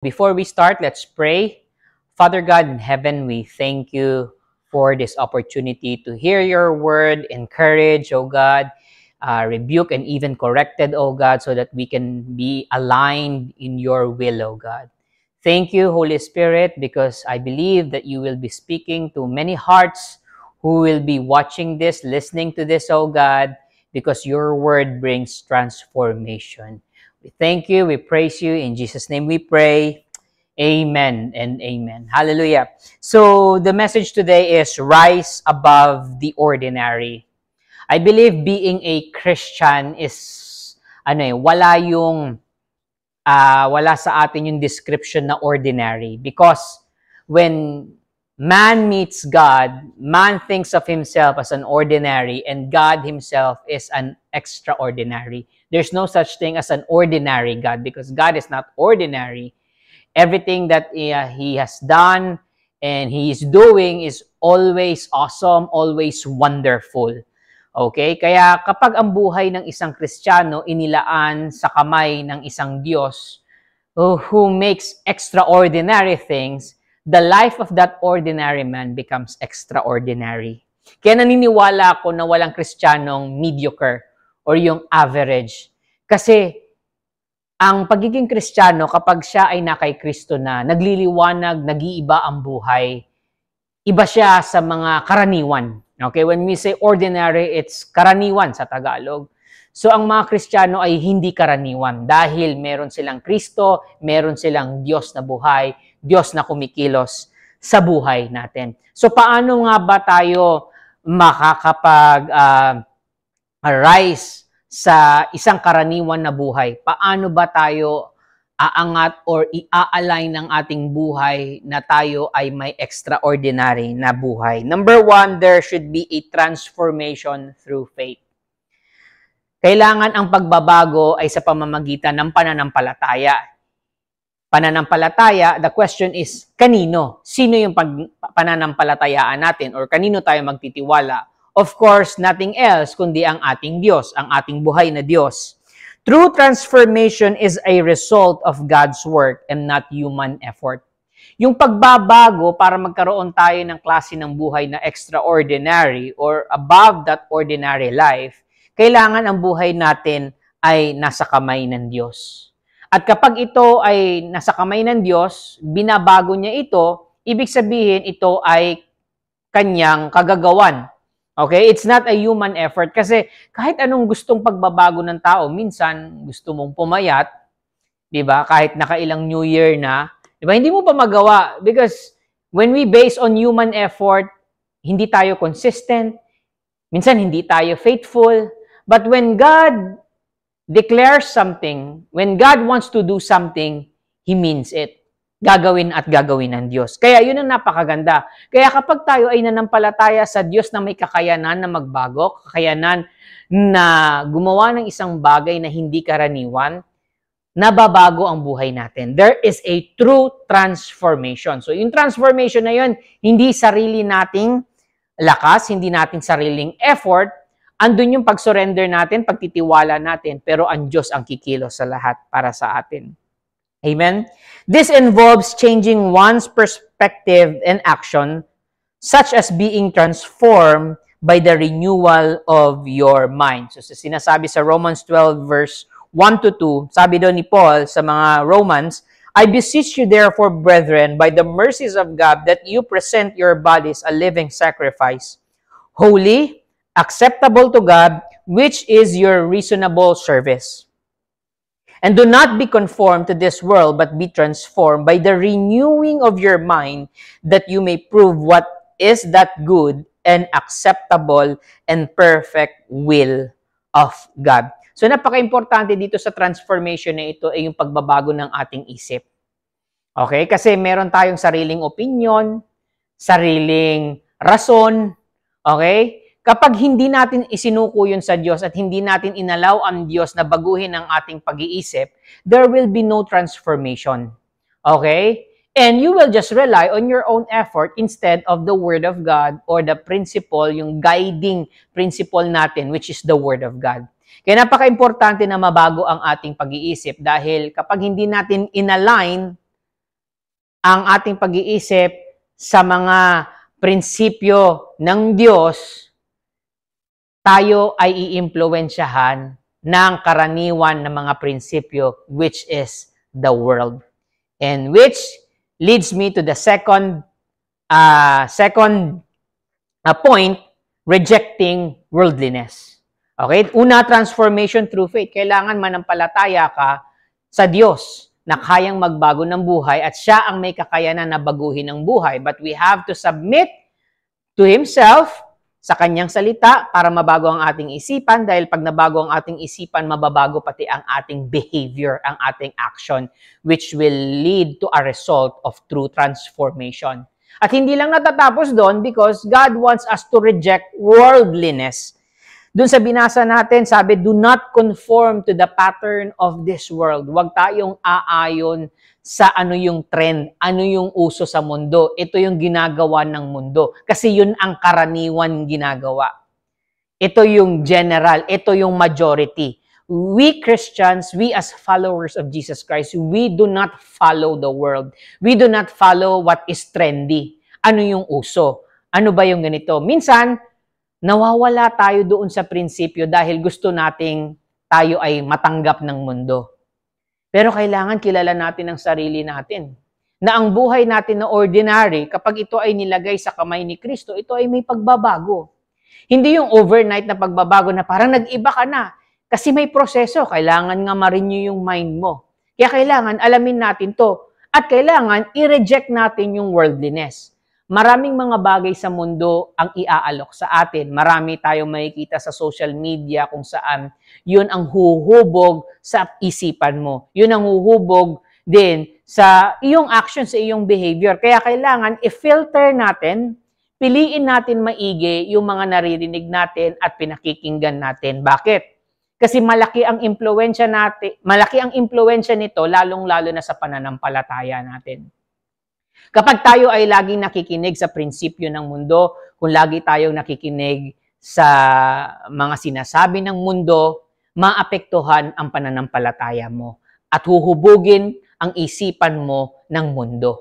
Before we start, let's pray. Father God in heaven, we thank you for this opportunity to hear your word, encourage, oh God, rebuke and even corrected, oh God, so that we can be aligned in your will, oh God. Thank you, Holy Spirit, because I believe that you will be speaking to many hearts who will be watching this, listening to this, oh God, because your word brings transformation. We thank you, we praise you. In Jesus' name we pray. Amen and amen. Hallelujah. So the message today is rise above the ordinary. I believe being a Christian is wala sa atin yung description na ordinary, because when man meets God, man thinks of himself as an ordinary and God himself is an extraordinary. There's no such thing as an ordinary God, because God is not ordinary. Everything that he has done and he is doing is always awesome, always wonderful. Okay? Kaya kapag ang buhay ng isang Kristiyano inilaan sa kamay ng isang Diyos who makes extraordinary things, the life of that ordinary man becomes extraordinary. Kaya naniniwala ako na walang Kristiyanong mediocre or yung average. Kasi ang pagiging Kristiyano, kapag siya ay nakay Kristo na, nagliliwanag, nag-iiba ang buhay, iba siya sa mga karaniwan. Okay? When we say ordinary, it's karaniwan sa Tagalog. So, ang mga Kristiyano ay hindi karaniwan dahil meron silang Kristo, meron silang Diyos na buhay, Diyos na kumikilos sa buhay natin. So, paano nga ba tayo makakapag-rise sa isang karaniwan na buhay? Paano ba tayo aangat or i-align ng ating buhay na tayo ay may extraordinary na buhay? Number one, there should be a transformation through faith. Kailangan ang pagbabago ay sa pamamagitan ng pananampalataya. Pananampalataya, the question is, kanino? Sino yung pananampalatayaan natin or kanino tayo magtitiwala? Of course, nothing else kundi ang ating Diyos, ang ating buhay na Diyos. True transformation is a result of God's work and not human effort. Yung pagbabago para magkaroon tayo ng klase ng buhay na extraordinary or above that ordinary life, kailangan ang buhay natin ay nasa kamay ng Diyos. At kapag ito ay nasa kamay ng Diyos, binabago niya ito, ibig sabihin ito ay kanyang kagagawan. Okay? It's not a human effort kasi kahit anong gustong pagbabago ng tao, minsan gusto mong pumayat, 'di ba? Kahit nakailang New Year na, 'di ba? Hindi mo pa magawa because when we base on human effort, hindi tayo consistent, minsan hindi tayo faithful. But when God declares something, when God wants to do something, He means it. Gagawin at gagawin ng Diyos. Kaya yun ang napakaganda. Kaya kapag tayo ay nanampalataya sa Diyos na may kakayanan na magbago, kakayanan na gumawa ng isang bagay na hindi karaniwan, nababago ang buhay natin. There is a true transformation. So yung transformation na yun, hindi sarili nating lakas, hindi nating sariling effort, andun yung pag-surrender natin, pagtitiwala natin, pero ang Diyos ang kikilos sa lahat para sa atin. Amen? This involves changing one's perspective and action, such as being transformed by the renewal of your mind. So, sinasabi sa Romans 12 verse 1 to 2, sabi doon ni Paul sa mga Romans, I beseech you therefore, brethren, by the mercies of God, that you present your bodies a living sacrifice, holy, acceptable to God, which is your reasonable service. And do not be conformed to this world, but be transformed by the renewing of your mind, that you may prove what is that good and acceptable and perfect will of God. So napaka-importante dito sa transformation na ito ay yung pagbabago ng ating isip. Okay? Kasi meron tayong sariling opinion, sariling rason, okay? Kapag hindi natin isinuko yun sa Diyos at hindi natin inalaw ang Diyos na baguhin ang ating pag-iisip, there will be no transformation. Okay? And you will just rely on your own effort instead of the Word of God or the principle, yung guiding principle natin, which is the Word of God. Kaya napaka-importante na mabago ang ating pag-iisip dahil kapag hindi natin inalign ang ating pag-iisip sa mga prinsipyo ng Diyos, tayo ay iimpluwensyahan ng karaniwan na mga prinsipyo, which is the world. And which leads me to the second point, rejecting worldliness. Okay? Una, transformation through faith. Kailangan manampalataya ka sa Diyos na kayang magbago ng buhay at siya ang may kakayanan na baguhin ang buhay. But we have to submit to Himself sa Kanyang salita para mabago ang ating isipan, dahil pag nabago ang ating isipan, mababago pati ang ating behavior, ang ating action, which will lead to a result of true transformation. At hindi lang natatapos doon, because God wants us to reject worldliness. Doon sa binasa natin, sabi, do not conform to the pattern of this world. Huwag tayong aayon sa ano yung trend, ano yung uso sa mundo. Ito yung ginagawa ng mundo. Kasi yun ang karaniwan ginagawa. Ito yung general, ito yung majority. We Christians, we as followers of Jesus Christ, we do not follow the world. We do not follow what is trendy. Ano yung uso? Ano ba yung ganito? Minsan, nawawala tayo doon sa prinsipyo dahil gusto nating tayo ay matanggap ng mundo. Pero kailangan kilala natin ang sarili natin. Na ang buhay natin na ordinary, kapag ito ay nilagay sa kamay ni Kristo, ito ay may pagbabago. Hindi yung overnight na pagbabago na parang nag-iba ka na. Kasi may proseso, kailangan nga ma-renew yung mind mo. Kaya kailangan alamin natin to. At kailangan i-reject natin yung worldliness. Maraming mga bagay sa mundo ang iaalok sa atin. Marami tayong makikita sa social media kung saan yun ang huhubog sa isipan mo. Yun ang huhubog din sa iyong action, sa iyong behavior. Kaya kailangan i-filter natin, piliin natin maigi yung mga naririnig natin at pinakikinggan natin. Bakit? Kasi malaki ang impluwensya nito, lalong-lalo na sa pananampalataya natin. Kapag tayo ay laging nakikinig sa prinsipyo ng mundo, kung lagi tayong nakikinig sa mga sinasabi ng mundo, maapektuhan ang pananampalataya mo at huhubugin ang isipan mo ng mundo.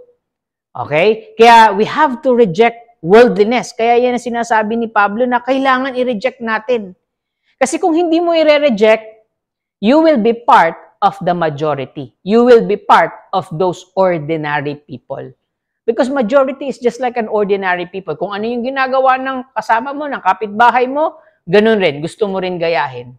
Okay? Kaya we have to reject worldliness. Kaya yan ang sinasabi ni Pablo na kailangan i-reject natin. Kasi kung hindi mo i-reject, you will be part of the majority. You will be part of those ordinary people. Because majority is just like an ordinary people. Kung ano yung ginagawa ng kasama mo, ng kapitbahay mo, ganun rin. Gusto mo rin gayahin.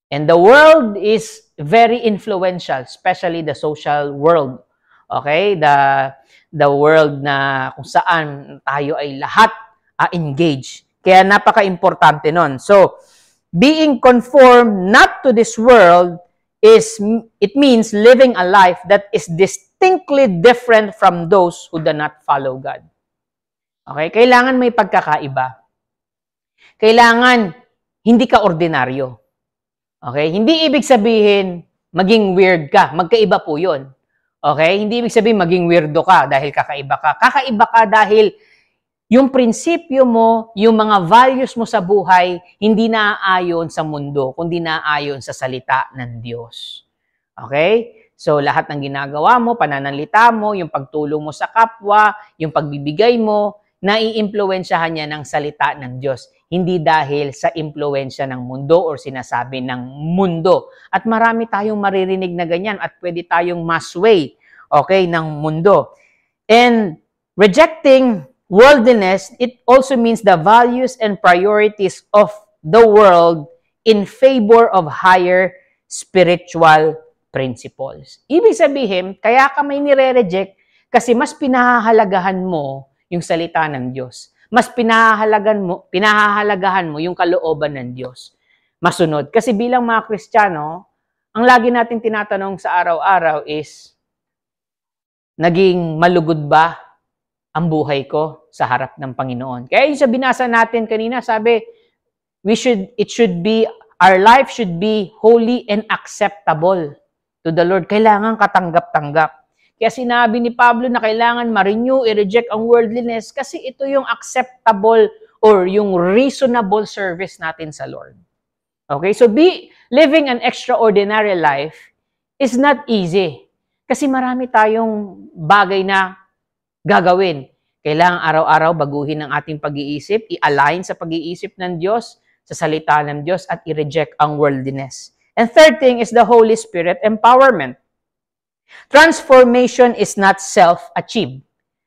And the world is very influential, especially the social world. Okay? The world na kung saan tayo ay lahat engaged. Kaya napaka-importante nun. So, being conformed not to this world it means living a life that is distinctly different from those who do not follow God. Okay? Kailangan may pagkakaiba. Kailangan hindi ka ordinaryo. Okay? Hindi ibig sabihin maging weird ka. Magkaiba po yun. Okay? Hindi ibig sabihin maging weirdo ka dahil kakaiba ka. Kakaiba ka dahil yung prinsipyo mo, yung mga values mo sa buhay, hindi naaayon sa mundo, kundi naaayon sa salita ng Diyos. Okay? So, lahat ng ginagawa mo, pananalita mo, yung pagtulong mo sa kapwa, yung pagbibigay mo, naiimpluwensyahan niya ng salita ng Diyos. Hindi dahil sa impluwensya ng mundo or sinasabi ng mundo. At marami tayong maririnig na ganyan at pwede tayong masway, okay, ng mundo. And rejecting worldliness, it also means the values and priorities of the world in favor of higher spiritual principles. Ibig sabihin, kaya ka may nire-reject kasi mas pinahahalagahan mo yung salita ng Diyos. Mas pinahahalagahan mo yung kalooban ng Diyos. Masunod. Kasi bilang mga Kristiyano, ang lagi natin tinatanong sa araw-araw is, naging malugod ba ang buhay ko sa harap ng Panginoon? Kaya yung sa binasa natin kanina, sabi, our life should be holy and acceptable to the Lord. Kailangan katanggap-tanggap. Kaya sinabi ni Pablo na kailangan ma-renew, i-reject ang worldliness kasi ito yung acceptable or yung reasonable service natin sa Lord. Okay? So living an extraordinary life is not easy. Kasi marami tayong bagay na gagawin. Kailangan araw-araw baguhin ang ating pag-iisip, i-align sa pag-iisip ng Diyos, sa salita ng Diyos, at i-reject ang worldliness. And third thing is the Holy Spirit empowerment. Transformation is not self-achieved.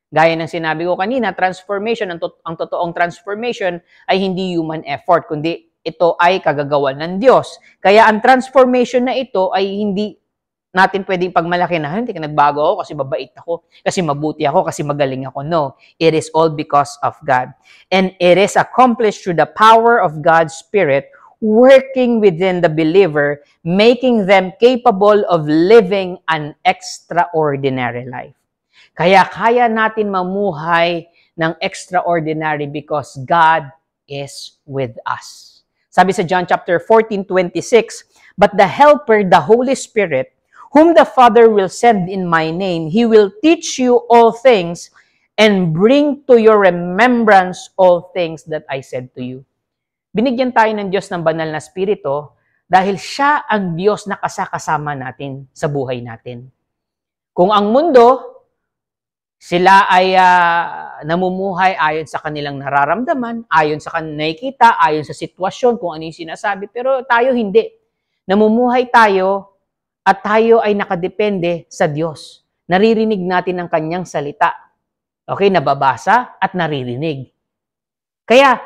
Gaya ng sinabi ko kanina, transformation, ang totoong transformation ay hindi human effort, kundi ito ay kagagawan ng Diyos. Kaya ang transformation na ito ay hindi natin pwedeng pagmalaki na, hindi ka nagbago ako kasi mabait ako, kasi mabuti ako, kasi magaling ako. No, it is all because of God. And it is accomplished through the power of God's Spirit working within the believer, making them capable of living an extraordinary life. Kaya kaya natin mamuhay ng extraordinary because God is with us. Sabi sa John chapter 14:26, "But the Helper, the Holy Spirit, whom the Father will send in my name, He will teach you all things and bring to your remembrance all things that I said to you." Binigyan tayo ng Diyos ng banal na spirito dahil siya ang Diyos na kasakasama natin sa buhay natin. Kung ang mundo, sila ay namumuhay ayon sa kanilang nararamdaman, ayon sa nakikita, ayon sa sitwasyon, kung ano yung sinasabi, pero tayo hindi. Namumuhay tayo at tayo ay nakadepende sa Diyos. Naririnig natin ang kanyang salita. Okay, nababasa at naririnig. Kaya,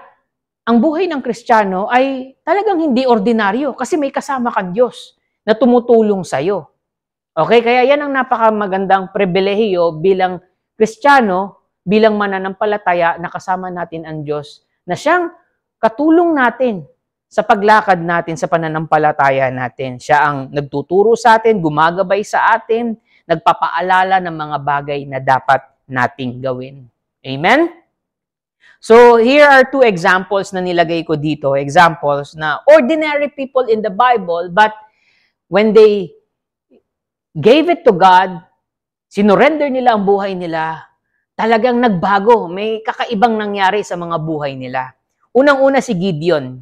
ang buhay ng Kristiyano ay talagang hindi ordinaryo kasi may kasama kang Diyos na tumutulong sa'yo. Okay, kaya yan ang napakamagandang pribilehiyo bilang Kristiyano, bilang mananampalataya na kasama natin ang Diyos na siyang katulong natin sa paglakad natin sa pananampalataya natin. Siya ang nagtuturo sa atin, gumagabay sa atin, nagpapaalala ng mga bagay na dapat nating gawin. Amen? So, here are two examples na nilagay ko dito. Examples na ordinary people in the Bible, but when they gave it to God, sinurrender nila ang buhay nila, talagang nagbago. May kakaibang nangyari sa mga buhay nila. Unang-una si Gideon.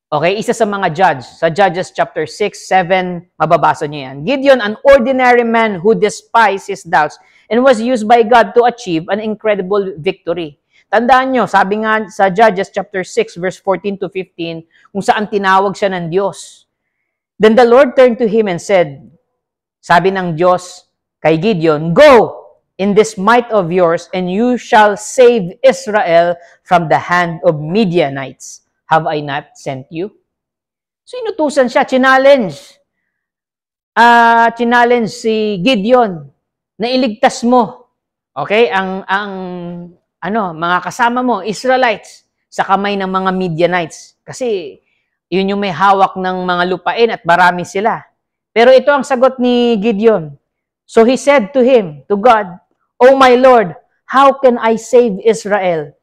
Okay, isa sa mga judge. Sa Judges chapter 6, 7, mababasa niyo yan. Gideon, an ordinary man who despised his doubts and was used by God to achieve an incredible victory. Tandaan nyo, sabi nga sa Judges chapter 6, verse 14 to 15, kung saan tinawag siya ng Diyos. Then the Lord turned to him and said, sabi ng Diyos kay Gideon, "Go in this might of yours, and you shall save Israel from the hand of Midianites. Have I not sent you?" So inutusan siya, challenge si Gideon na iligtas mo. Okay? Ang mga kasama mo, Israelites, sa kamay ng mga Midianites. Kasi yun yung may hawak ng mga lupain at marami sila. Pero ito ang sagot ni Gideon. So he said to him, to God, "Oh my Lord, how can I save Israel?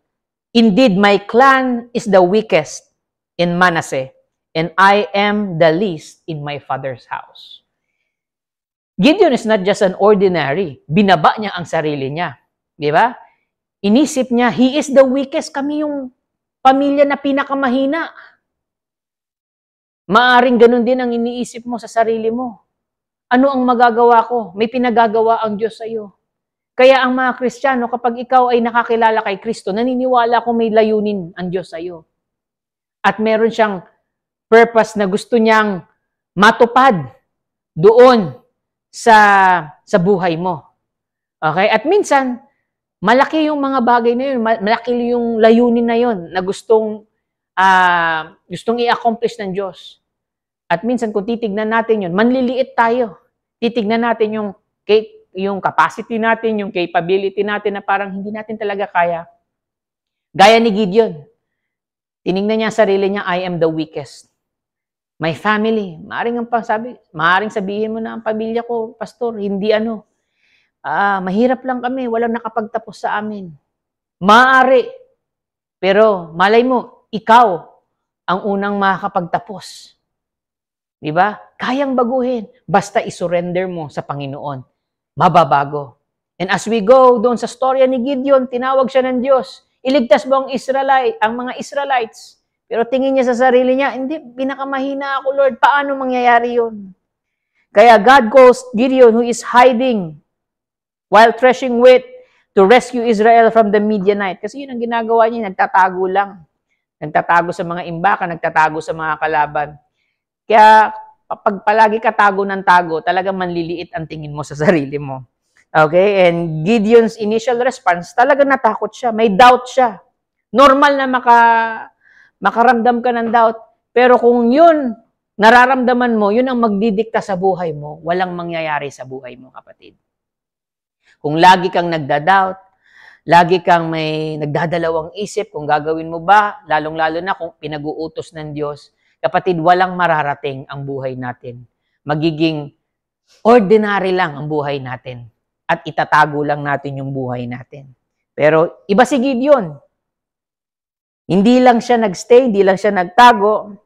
Indeed, my clan is the weakest in Manasseh, and I am the least in my father's house." Gideon is not just an ordinary. Binaba niya ang sarili niya. Di ba? Inisip niya, he is the weakest. Kami yung pamilya na pinakamahina. Maaring ganun din ang iniisip mo sa sarili mo. Ano ang magagawa ko? May pinagagawa ang Diyos sa iyo. Kaya ang mga Kristiyano, kapag ikaw ay nakakilala kay Kristo, naniniwala ko may layunin ang Diyos sa iyo. At meron siyang purpose na gusto niyang matupad doon sa buhay mo. Okay? At minsan, malaki yung mga bagay na yun, malaki yung layunin na yun na gustong i-accomplish ng Diyos. At minsan, kung titignan natin yun, manliliit tayo. Titignan natin yung capacity natin, yung capability natin na parang hindi natin talaga kaya. Gaya ni Gideon. Tinignan niya ang sarili niya, I am the weakest. My family, maaring sabihin mo na ang pamilya ko, pastor, hindi mahirap lang kami, walang nakapagtapos sa amin. Maaari. Pero malay mo, ikaw ang unang makakapagtapos. Diba? Kayang baguhin. Basta isurrender mo sa Panginoon. Mababago. And as we go doon sa storya ni Gideon, tinawag siya ng Diyos. Iligtas mo ang mga Israelites. Pero tingin niya sa sarili niya, hindi, pinakamahina ako, Lord. Paano mangyayari yun? Kaya God calls Gideon, who is hiding while threshing wheat, to rescue Israel from the Midianite. Kasi yun ang ginagawa niya, nagtatago lang. Nagtatago sa mga imbaka, nagtatago sa mga kalaban. Kaya pag palagi ka tago ng tago, talagang manliliit ang tingin mo sa sarili mo. Okay? And Gideon's initial response, talagang natakot siya. May doubt siya. Normal na makaramdam ka ng doubt. Pero kung yun, nararamdaman mo, yun ang magdidikta sa buhay mo, walang mangyayari sa buhay mo, kapatid. Kung lagi kang nagda-doubt, lagi kang may nagdadalawang isip kung gagawin mo ba, lalong-lalo na kung pinag-uutos ng Diyos, kapatid, walang mararating ang buhay natin. Magiging ordinary lang ang buhay natin. At itatago lang natin yung buhay natin. Pero iba si Gideon. Hindi lang siya nagstay, hindi lang siya nagtago,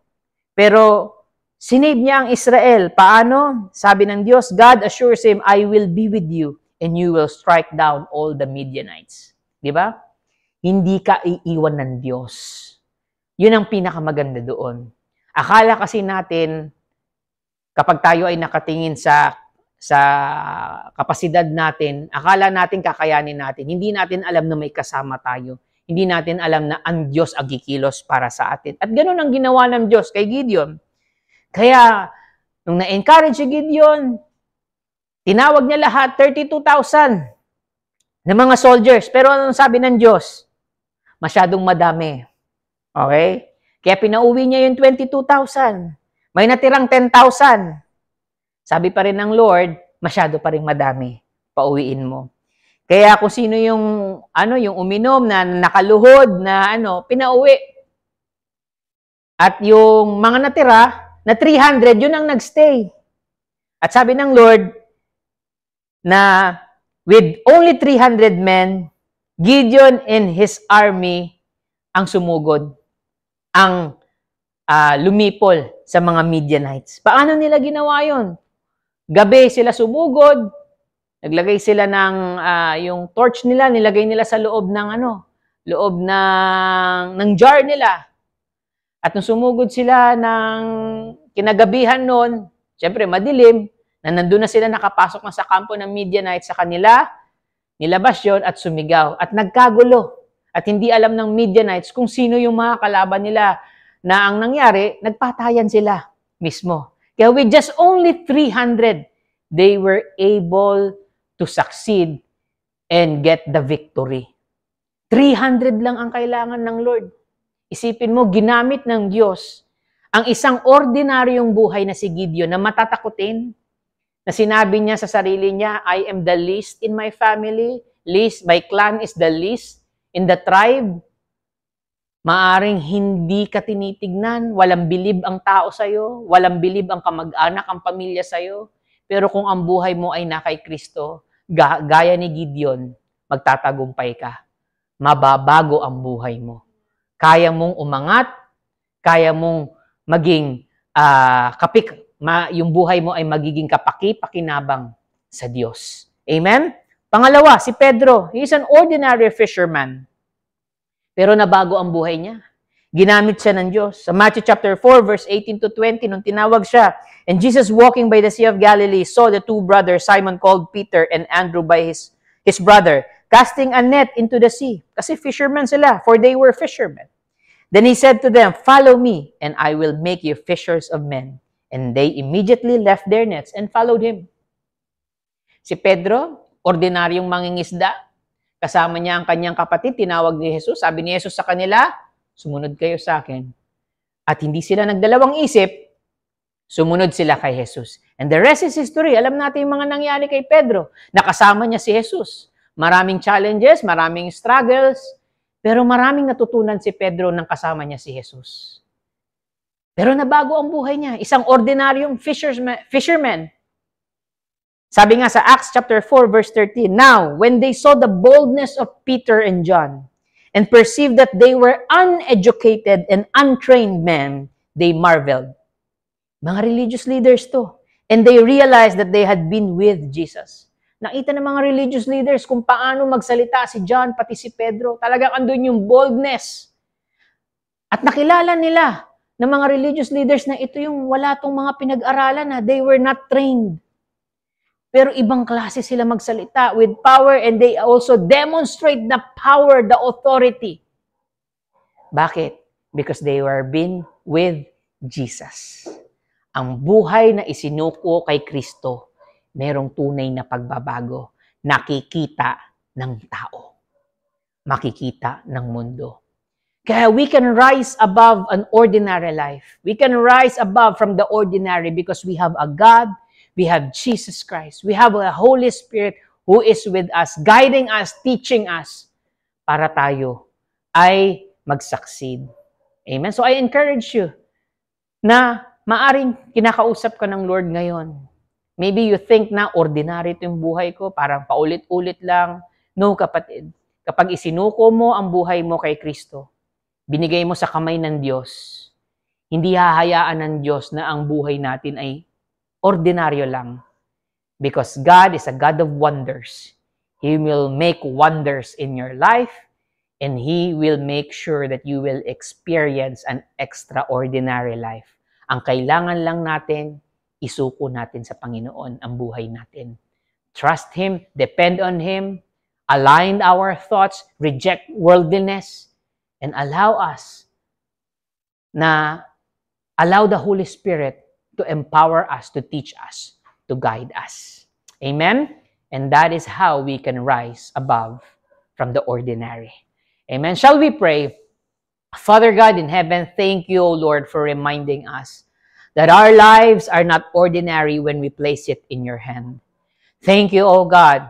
pero sinave niya ang Israel. Paano? Sabi ng Diyos, God assures him, I will be with you and you will strike down all the Midianites. Di ba? Hindi ka iiwan ng Diyos. Yun ang pinakamaganda doon. Akala kasi natin, kapag tayo ay nakatingin sa kapasidad natin, akala natin kakayanin natin. Hindi natin alam na may kasama tayo. Hindi natin alam na ang Diyos ang kikilos para sa atin. At ganoon ang ginawa ng Diyos kay Gideon. Kaya, nung na-encourage si Gideon, tinawag niya lahat, 32,000 na mga soldiers. Pero anong sabi ng Diyos? Masyadong madami. Okay? Kaya pinauwi niya yung 22,000. May natirang 10,000. Sabi pa rin ng Lord, masyado pa rin madami. Pauwiin mo. Kaya kung sino yung uminom na nakaluhod na pinauwi. At yung mga natira na 300, yun ang nagstay. At sabi ng Lord na with only 300 men, Gideon and his army ang sumugod, ang lumipol sa mga Midianites. Paano nila ginawa yun? Gabi sila sumugod, naglagay sila ng yung torch nila, nilagay nila sa loob ng ng jar nila. At nung sumugod sila ng kinagabihan noon, syempre madilim, na nandun na sila nakapasok na sa kampo ng Midianites sa kanila, nilabas yun at sumigaw. At nagkagulo. At hindi alam ng Midianites kung sino yung mga kalaban nila, na ang nangyari, nagpatayan sila mismo. Kaya with just only 300, they were able to succeed and get the victory. 300 lang ang kailangan ng Lord. Isipin mo, ginamit ng Diyos ang isang ordinaryong buhay na si Gideon na matatakutin, na sinabi niya sa sarili niya, I am the least in my family, least, my clan is the least in the tribe. Maaring hindi ka tinitignan, walang bilib ang tao sa'yo, walang bilib ang kamag-anak, ang pamilya sa'yo. Pero kung ang buhay mo ay na kay Kristo, gaya ni Gideon, magtatagumpay ka. Mababago ang buhay mo. Kaya mong umangat, kaya mong maging yung buhay mo ay magiging kapaki-pakinabang sa Diyos. Amen? Pangalawa, si Pedro. He is an ordinary fisherman. Pero nabago ang buhay niya. Ginamit siya ng Diyos. Sa Matthew chapter 4, verse 18 to 20, nung tinawag siya, and Jesus walking by the Sea of Galilee saw the two brothers, Simon called Peter and Andrew by his brother, casting a net into the sea. Kasi fishermen sila, for they were fishermen. Then he said to them, follow me, and I will make you fishers of men. And they immediately left their nets and followed him. Si Pedro, ordinaryong mangingisda, kasama niya ang kanyang kapatid, tinawag ni Jesus. Sabi ni Jesus sa kanila, sumunod kayo sa akin. At hindi sila nagdalawang isip, sumunod sila kay Jesus. And the rest is history. Alam natin yung mga nangyari kay Pedro. Nakasama niya si Jesus. Maraming challenges, maraming struggles, pero maraming natutunan si Pedro nang kasama niya si Jesus. Pero nabago ang buhay niya. Isang ordinaryong fisherman. Sabi nga sa Acts chapter 4 verse 13, now, when they saw the boldness of Peter and John, and perceived that they were uneducated and untrained men, they marveled. Mga religious leaders to. And they realized that they had been with Jesus. Nakita ng mga religious leaders kung paano magsalita si John, pati si Pedro. Talagang andun yung boldness. At nakilala nila ng mga religious leaders na ito yung wala tong mga pinag-aralan na they were not trained. Pero ibang klase sila magsalita with power and they also demonstrate the power, the authority. Bakit? Because they were been with Jesus. Ang buhay na isinuko kay Kristo, merong tunay na pagbabago. Nakikita ng tao. Makikita ng mundo. Kaya we can rise above an ordinary life. We can rise above from the ordinary because we have a God, we have Jesus Christ, we have a Holy Spirit who is with us, guiding us, teaching us, para tayo ay mag-succeed. Amen? So I encourage you na maaring kinakausap ka ng Lord ngayon. Maybe you think na ordinary ito yung buhay ko, parang paulit-ulit lang. No, kapatid. Kapag isinuko mo ang buhay mo kay Kristo, binigay mo sa kamay ng Diyos, hindi hahayaan ng Diyos na ang buhay natin ay ordinaryo lang. Because God is a God of wonders. He will make wonders in your life and He will make sure that you will experience an extraordinary life. Ang kailangan lang natin, isuko natin sa Panginoon ang buhay natin. Trust Him, depend on Him, align our thoughts, reject worldliness, and allow the Holy Spirit to empower us, to teach us, to guide us. Amen? And that is how we can rise above from the ordinary. Amen? Shall we pray? Father God in heaven, thank you, O Lord, for reminding us that our lives are not ordinary when we place it in your hand. Thank you, O God,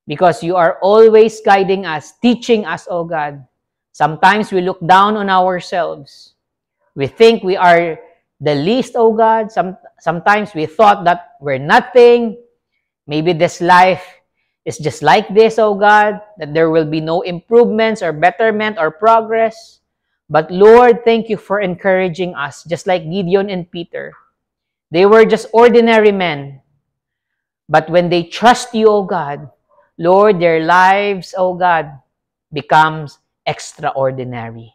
because you are always guiding us, teaching us, O God. Sometimes we look down on ourselves. We think we are the least, O God. Sometimes we thought that we're nothing. Maybe this life is just like this, O God, that there will be no improvements or betterment or progress. But Lord, thank you for encouraging us, just like Gideon and Peter. They were just ordinary men. But when they trust you, O God, Lord, their lives, O God, becomes extraordinary.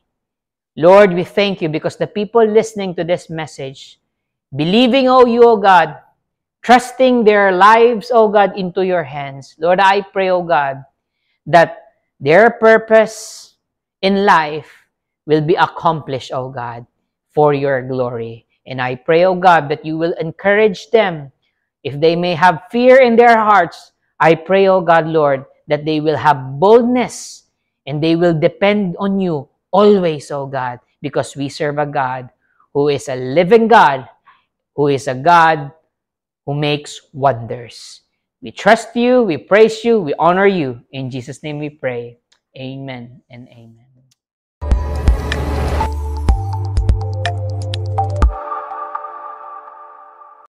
Lord, we thank you because the people listening to this message, believing, O God, trusting their lives, O God, into your hands. Lord, I pray, O God, that their purpose in life will be accomplished, O God, for your glory. And I pray, O God, that you will encourage them. If they may have fear in their hearts, I pray, O God, Lord, that they will have boldness and they will depend on you always, O God, because we serve a God who is a living God, who is a God who makes wonders. We trust you, we praise you, we honor you. In Jesus' name we pray. Amen and amen.